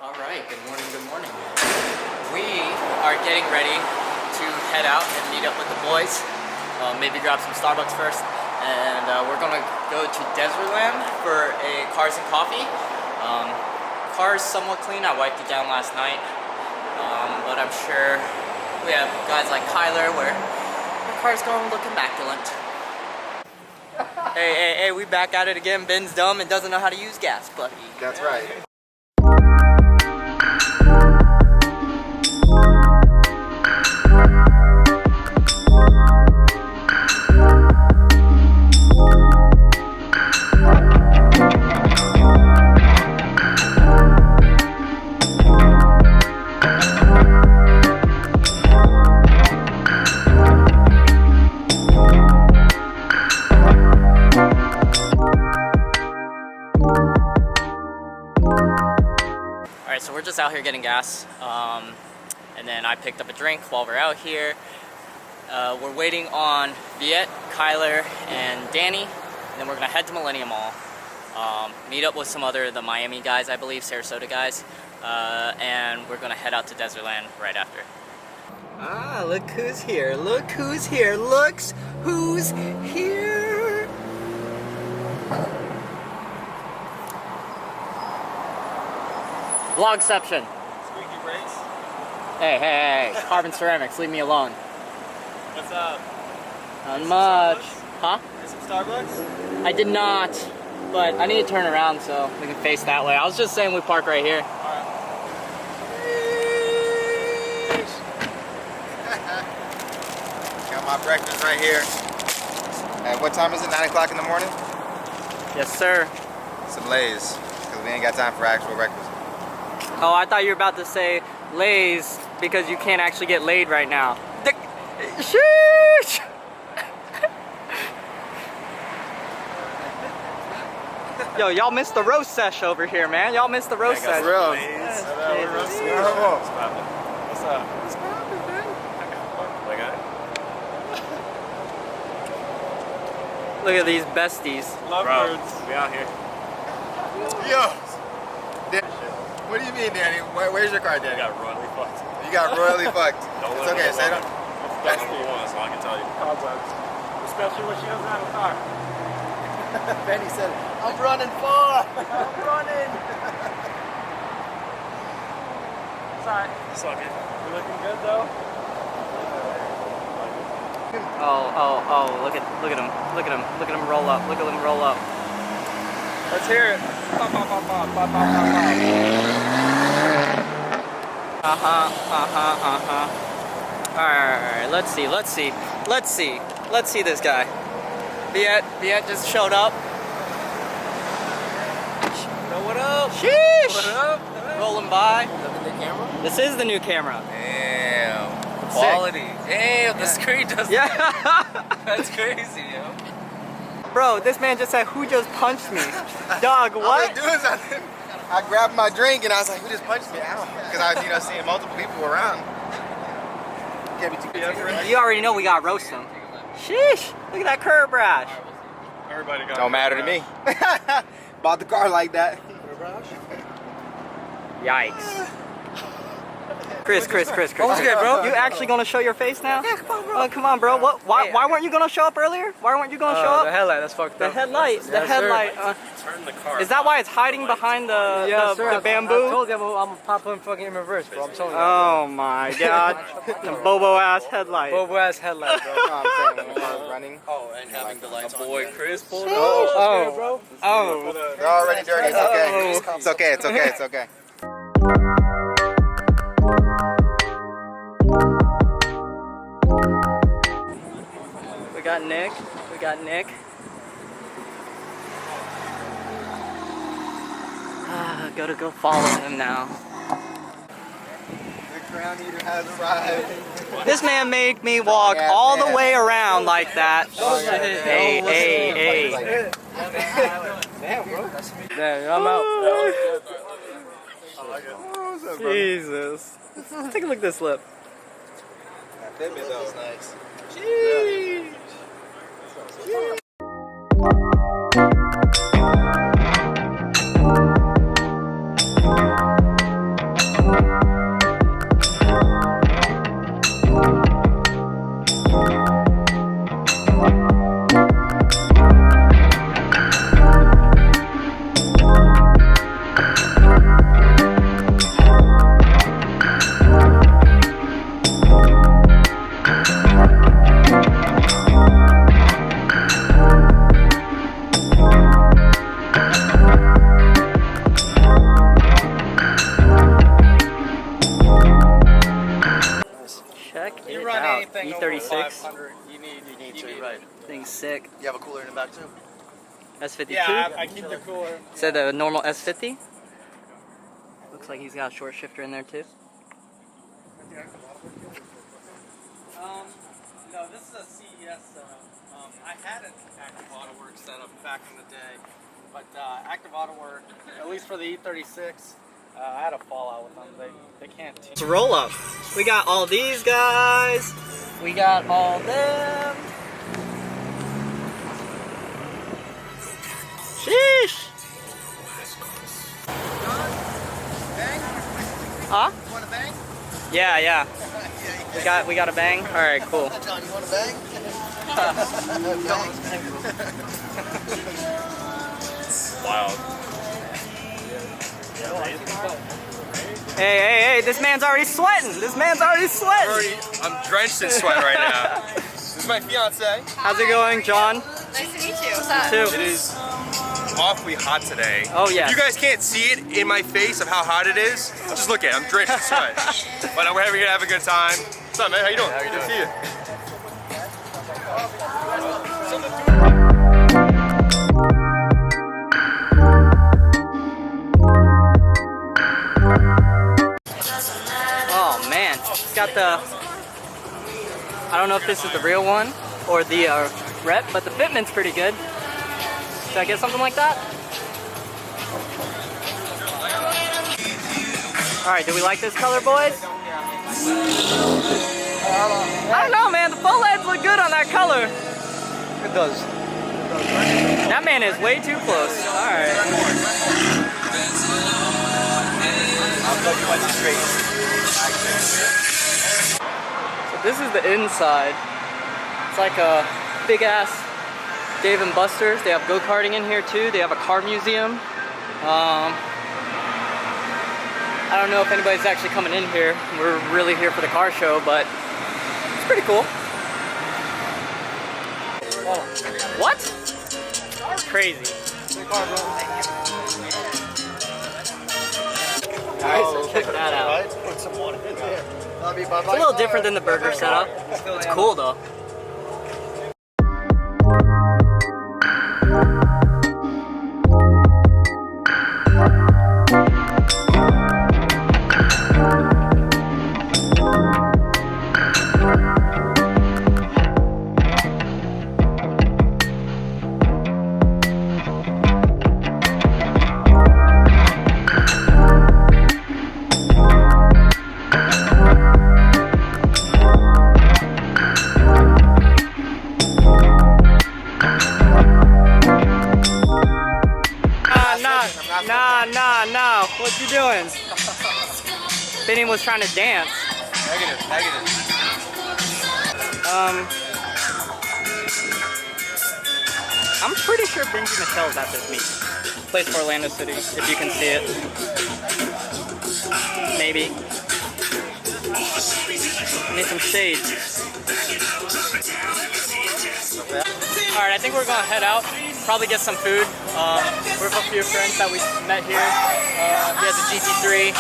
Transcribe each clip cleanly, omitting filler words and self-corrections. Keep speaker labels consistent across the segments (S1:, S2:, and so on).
S1: All right, good morning, good morning. We are getting ready to head out and meet up with the boys. Maybe grab some Starbucks first. And we're gonna go to Dezerland for a cars and coffee. Car's somewhat clean, I wiped it down last night. But I'm sure we have guys like Kyler where the car's gonna look immaculate. Hey, we back at it again. Ben's dumb and doesn't know how to use gas, buddy.
S2: That's right.
S1: So we're just out here getting gas, and then I picked up a drink while we're out here. We're waiting on Viet, Kyler, and Danny, and then we're gonna head to Millennium Mall, meet up with some other the Miami guys, I believe, Sarasota guys, and we're gonna head out to Dezerland right after. Ah, look who's here! Look who's here! Looks who's here! Vlogception.
S3: Squeaky brakes.
S1: Hey, Carbon Ceramics, leave me alone.
S3: What's up?
S1: Not much. Huh?
S3: Get some Starbucks?
S1: I did not, but I need to turn around so we can face that way. I was just saying we park right here.
S3: Alright.
S2: Got my breakfast right here. And what time is it? 9 o'clock in the morning?
S1: Yes, sir.
S2: Some Lay's, because we ain't got time for actual breakfast.
S1: Oh, I thought you were about to say Lay's because you can't actually get laid right now. Sheesh! Yo, y'all missed the roast sesh over here, man. Y'all missed the roast sesh.
S2: Real.
S3: What's up? What's poppin', man?
S1: Look at these besties.
S3: Lovebirds. We out here.
S2: Yo! What do you mean, Danny? Where's your car, Danny?
S3: I got royally fucked.
S2: You got royally fucked.
S3: Don't
S2: It's
S3: let
S2: okay,
S3: me
S2: say
S3: alone.
S2: it.
S3: That's what you want, so I can tell you. Cobwebs. Especially when she doesn't have a car.
S2: Benny said, I'm running far. I'm running.
S3: Sorry. It's all good. You looking good, though?
S1: Oh, look at him. Look at him roll up. Look at him roll up.
S3: Let's hear it. Pop, pop, pop, pop, pop, pop, pop, pop.
S1: Alright, let's see this guy. Viet just showed up.
S3: What up?
S1: Sheesh!
S3: What up?
S1: Rolling by.
S2: Is that the new camera?
S1: This is the new camera.
S2: Damn.
S1: Sick.
S2: Quality. Damn, the screen does
S1: Yeah.
S2: That's crazy, yo.
S1: Bro, this man just said, who just punched me? Dog,
S2: I
S1: what?
S2: was doing something. I grabbed my drink and I was like, who just punched me? I don't know. Because I was, seeing multiple people around. Can't be too good.
S1: You already know we got roast him. Sheesh! Look at that curb rash.
S3: Everybody got
S2: Don't matter to me. Bought the car like that.
S1: Yikes. Chris.
S2: What's good, bro?
S1: You actually gonna show your face now? Yeah, come on, bro. Oh, come on, bro. What? Why weren't you gonna show up earlier? Why weren't you gonna show up?
S3: The headlight, that's fucked
S1: The
S3: up.
S1: headlight. The headlight.
S3: Turn the car.
S1: Is that why it's hiding behind the bamboo?
S4: I told you I'm gonna pop in fucking in reverse, bro. I'm telling you.
S1: Oh my god. The bobo ass headlight.
S4: Bobo ass headlight, bro.
S2: I'm saying when the car's running.
S3: Oh, and having the lights on. Boy, Chris pulled up.
S1: Oh.
S2: They're already dirty. It's okay. It's okay. It's okay. It's okay.
S1: We got Nick. Gotta go follow him now.
S2: The crown eater has arrived.
S1: This man made me walk all the way around like that. Hey.
S2: Damn, bro.
S4: Damn, I'm out.
S2: What's up, bro?
S1: Jesus. Take a look at this lip.
S2: That Fitbit though is nice.
S1: Jeez. E36.
S2: You need to, right.
S1: Thing's sick.
S2: You have a cooler in the back too?
S1: S52?
S3: Yeah, I keep the cooler.
S1: Is that a normal S50? Looks like he's got a short shifter in there too.
S4: No, this is a CES setup. I had an Active Autowerke setup back in the day, but Active Autowerke, at least for the E36, I had a fallout with them. They can't.
S1: It's a roll up. We got all these guys. We got all them. Sheesh. Huh?
S2: You want to bang?
S1: Yeah, yeah. We got a bang. All right, cool.
S2: John, you want to bang?
S3: Wild.
S1: Hey, this man's already sweating.
S2: I'm drenched in sweat right now. This is my fiance.
S1: How's it going, John?
S5: Nice to meet you. What's up?
S1: Too.
S2: It is awfully hot today.
S1: Oh, yeah.
S2: If you guys can't see it in my face of how hot it is, just look at it. I'm drenched in sweat. But we're here to have a good time. What's up, man? How you doing? Good to see you.
S1: Oh man, it's got the, I don't know if this is the real one or the rep, but the fitment's pretty good. Should I get something like that? Alright, do we like this color, boys? I don't know, man, the full LEDs look good on that color.
S4: It does.
S1: That man is way too close. Alright. So this is the inside. It's like a big ass Dave & Buster's. They have go-karting in here too. They have a car museum. I don't know if anybody's actually coming in here. We're really here for the car show, but it's pretty cool. Oh. What? Crazy. Alright, so check that out.
S2: Put some water in there.
S1: It's a little different than the burger setup. It's cool though. Nah, what you doing? Benny was trying to dance.
S2: Negative.
S1: I'm pretty sure Benji Michelle's at this meet. Plays for Orlando City, if you can see it. Maybe. Need some shades. Alright, I think we're gonna head out. Probably get some food. We're with a few friends that we met here. He has a GT3,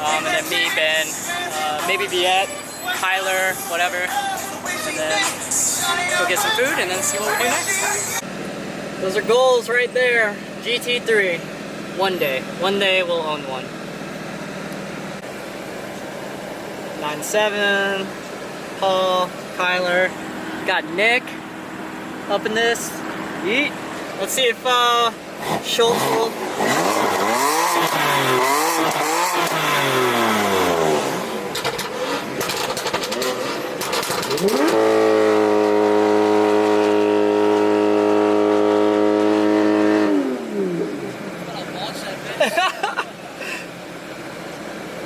S1: and then me, Ben, maybe Viet, Kyler, whatever. And then go get some food and then see what we do next. Those are goals right there. GT3. One day we'll own one. 9-7, Paul, Kyler, got Nick up in this. Yeet. Let's see if Schultz will.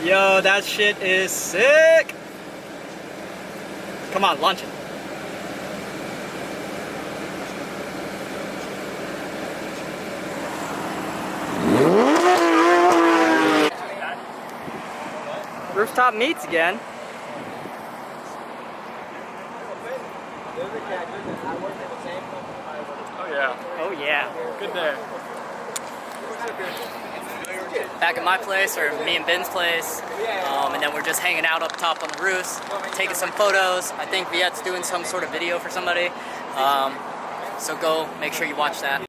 S1: Yo, that shit is sick. Come on, launch it. Rooftop meets again.
S3: Oh yeah.
S1: Oh yeah.
S3: Good day.
S1: back at my place, or me and Ben's place, and then we're just hanging out up top on the roofs, taking some photos. I think Viet's doing some sort of video for somebody, so go make sure you watch that.